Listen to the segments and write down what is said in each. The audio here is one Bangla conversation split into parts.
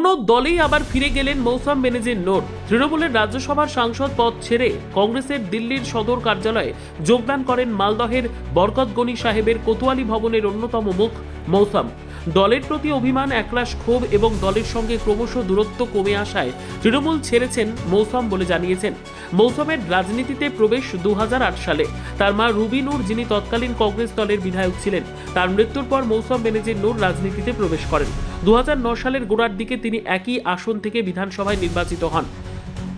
পুরনো দলেই আবার ফিরে গেলেন মৌসাম বেনজির নূর। তৃণমূলের রাজ্যসভার সাংসদ পদ ছেড়ে কংগ্রেসের দিল্লির সদর কার্যালয়ে যোগদান করেন মালদহের বরকত গনি সাহেবের কোতোয়ালি ভবনের অন্যতম মুখ মৌসাম। দলের প্রতি অভিমান, একরাশ ক্ষোভ এবং দলের সঙ্গে ক্রমশ দূরত্ব কমে আসায় তৃণমূল ছেড়েছেন মৌসাম বলে জানিয়েছেন। মৌসামের রাজনীতিতে প্রবেশ 2008 সালে। তার মা রুবি নূর, যিনি তৎকালীন কংগ্রেস দলের বিধায়ক ছিলেন, তার মৃত্যুর পর মৌসাম বেনজির নূর রাজনীতিতে প্রবেশ করেন। 2009 সালের গোড়ার দিকে তিনি একই আসন থেকে বিধানসভায় নির্বাচিত হন।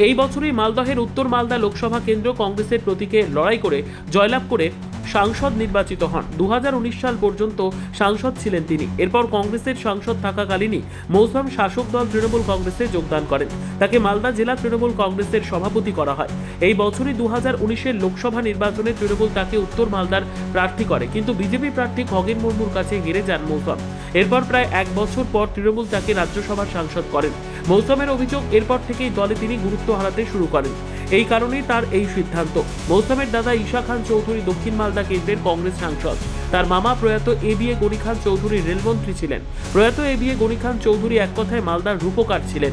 এই বছরই মালদহের উত্তর মালদা লোকসভা কেন্দ্র কংগ্রেসের প্রতীকে লড়াই করে জয়লাভ করে সাংসদ নির্বাচিত হন। 2019 সাল পর্যন্ত সাংসদ ছিলেন তিনি। এরপর কংগ্রেসের সাংসদ থাকাকালীনই মৌসাম শাসক দল তৃণমূল কংগ্রেসে যোগদান করেন। তাকে মালদা জেলা তৃণমূল কংগ্রেসের সভাপতি করা হয়। এই বছরই 2019-এর লোকসভা নির্বাচনে তৃণমূল তাকে উত্তর মালদার প্রার্থী করে, কিন্তু বিজেপি প্রার্থী খগেন মুর্মুর কাছে হেরে যান মৌসাম। এরপর প্রায় 1 বছর পর তৃণমূল তাকে রাজ্যসভার সাংসদ করেন। মৌসামের অভিযোগ, এরপর থেকেই দলে তিনি গুরুত্ব হারাতে শুরু করেন। এই কারণেই তার এই সিদ্ধান্ত। মৌসামের দাদা ঈশা খান চৌধুরী দক্ষিণ মালদা কেন্দ্রের কংগ্রেস সাংসদ। তার মামা প্রয়াত এবিএ গনি খান চৌধুরী রেলমন্ত্রী ছিলেন। প্রয়াত এবিএ গনি খান চৌধুরী এক কথায় মালদার রূপকার ছিলেন।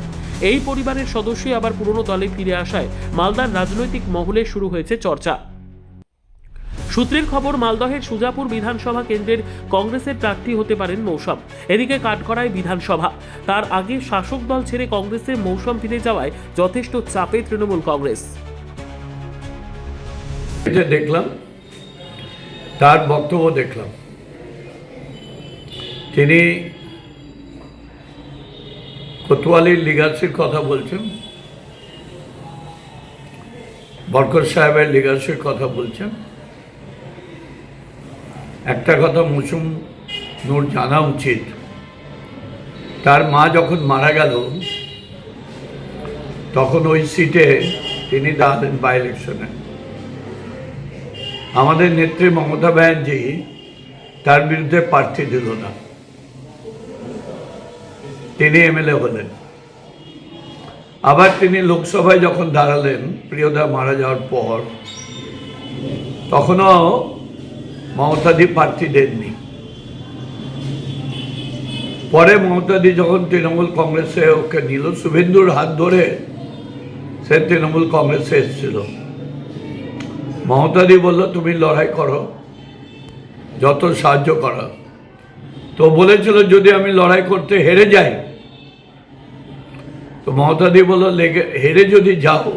এই পরিবারের সদস্যই আবার পুরনো দলে ফিরে আসায় মালদার রাজনৈতিক মহলে শুরু হয়েছে চর্চা। সূত্রের খবর, মালদহের সুজাপুর বিধানসভা কেন্দ্রের কংগ্রেসের প্রার্থী হতে পারেন মৌসাম। এদিকে কাঠগড়ায় বিধানসভা। তার আগে শাসক দল ছেড়ে কংগ্রেসে মৌসাম ফিরে যাওয়ায় যথেষ্ট চাপে তৃণমূল কংগ্রেস। এটা দেখলাম, তার বক্তব্য দেখলাম। তিনি কোতোয়ালির লিগাসির কথা বলছেন, বরকত সাহেবের লিগাসির কথা বলছেন। একটা কথা মৌসুম নূর জানা উচিত, তার মা যখন মারা গেল তখন ওই সিটে তিনি দাঁড়ালেন বাই ইলেকশনে। আমাদের নেত্রী মমতা ব্যানার্জি তার বিরুদ্ধে প্রার্থী দিল না, তিনি এমএলএ হলেন। আবার তিনি লোকসভায় যখন দাঁড়ালেন প্রিয়দা মারা যাওয়ার পর, তখনও মমতাদি প্রার্থী দেননি। পরে মমতাদি যখন তৃণমূল কংগ্রেসে ওকে নিল, শুভেন্দুর হাত ধরে সে তৃণমূল কংগ্রেসে এসেছিল। মমতাদি বলল, তুমি লড়াই করো, যত সাহায্য করা। তো বলেছিল যদি আমি লড়াই করতে হেরে যাই, তো মমতাদি বলল, হেরে যদি যাও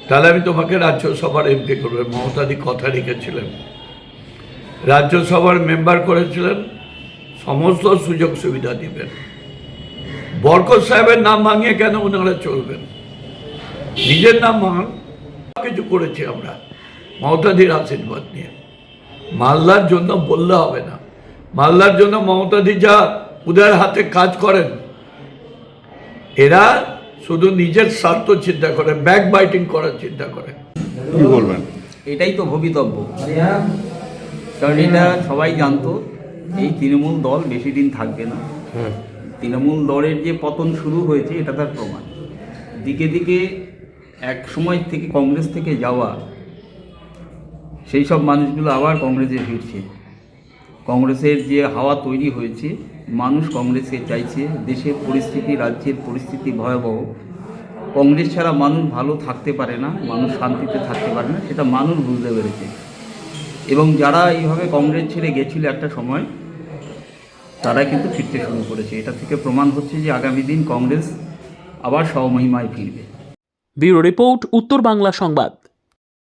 তাহলে আমি তোমাকে রাজ্যসভার এমপি করবো। মমতাদি কথা রেখেছিলেন, রাজ্যসভার মেম্বার করেছিলেন, সমস্ত সুযোগ সুবিধা দিবেন। বরকত সাহেবের নাম ভাঙিয়ে কেন ওনারা চলবেন? নিজের নাম ভাঙান। কিছু করেছি আমরা মমতাদির আশীর্বাদ নিয়ে। মালদার জন্য বললে হবে না, মালদার জন্য মমতাদি যা উদার হাতে কাজ করেন, এরা শুধু নিজের স্বার্থ চিন্তা করে, ব্যাক বাইটিং করার চিন্তা করে। কি বলবেন? এটাই তো ভবিতব্য, কারণ এটা সবাই জানতো এই তৃণমূল দল বেশি দিন থাকবে না। তৃণমূল দলের যে পতন শুরু হয়েছে এটা তার প্রমাণ। দিকে দিকে এক সময় থেকে কংগ্রেস থেকে যাওয়া সেই সব মানুষগুলো আবার কংগ্রেসে ফিরছে। কংগ্রেসের যে হাওয়া তৈরি হয়েছে, মানুষ কংগ্রেসকে চাইছে। দেশের পরিস্থিতি, রাজ্যের পরিস্থিতি ভয়াবহ। কংগ্রেস ছাড়া মানুষ ভালো থাকতে পারে না, মানুষ শান্তিতে থাকতে পারে না, সেটা মানুষ বুঝতে পেরেছে। এবং যারা এইভাবে কংগ্রেস ছেড়ে গেছিল একটা সময়, তারা কিন্তু ফিরতে শুরু করেছে। এটা থেকে প্রমাণ হচ্ছে যে আগামী দিন কংগ্রেস আবার স্বমহিমায় ফিরবে। ব্যুরো রিপোর্ট, উত্তর বাংলা সংবাদ।